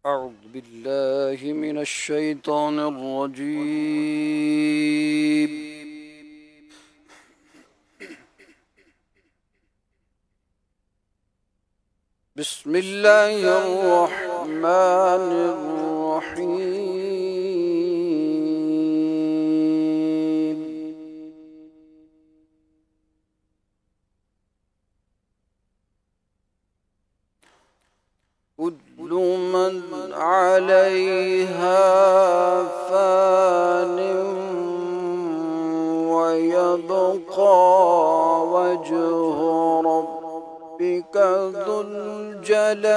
أعوذ بالله من الشيطان الرجيم. بسم الله الرحمن الرحيم. كل من عليها فان ويبقى وجه ربك ذو الجلال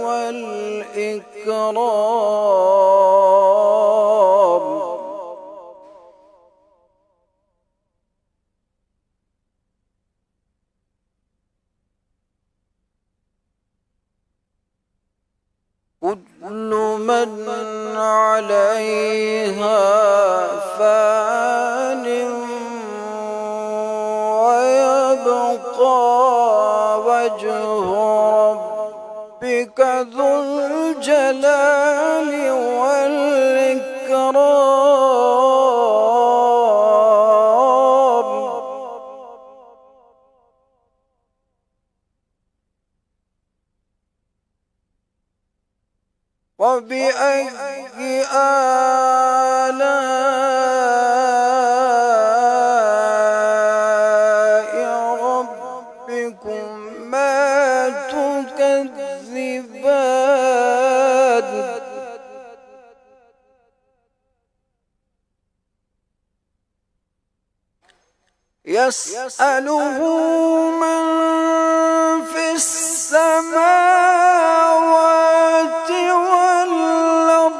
والإكرام. كل من عليها فان ويبقى وجه ربك ذو الجلال والإكرام. وبأي آلاء ربكما تكذبان. يسأله من في السماوات والأرض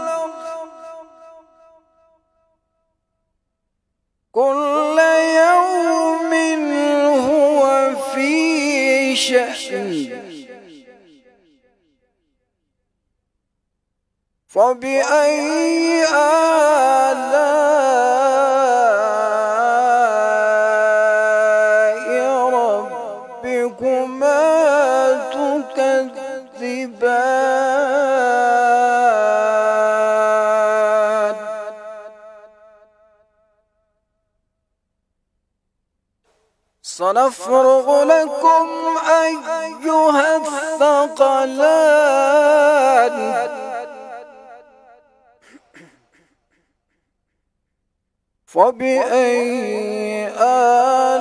كل يوم هو في شأن. فبأي آلاء ربكما تكذبان. سنفرغ لكم أيها الثقلان. فبأي آلاء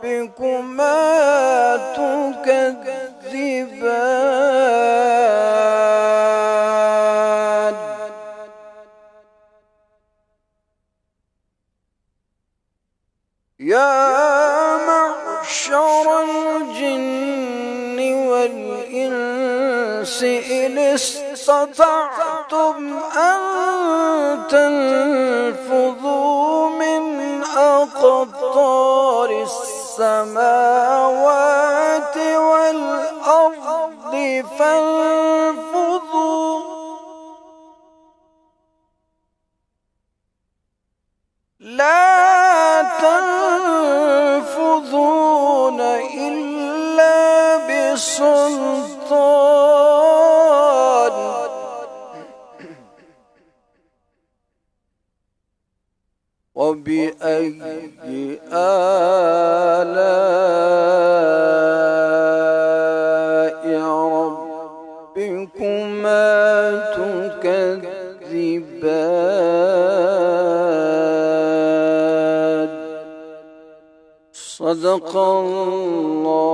ربكما تكذبان. يا معشر الجن والإنس إن استطعتم أن تنفذوا من أقطار السماوات والأرض فانفذوا لا تنفذون إلا بسلطان. وبأي آلاء ربكما تكذبان. صدق الله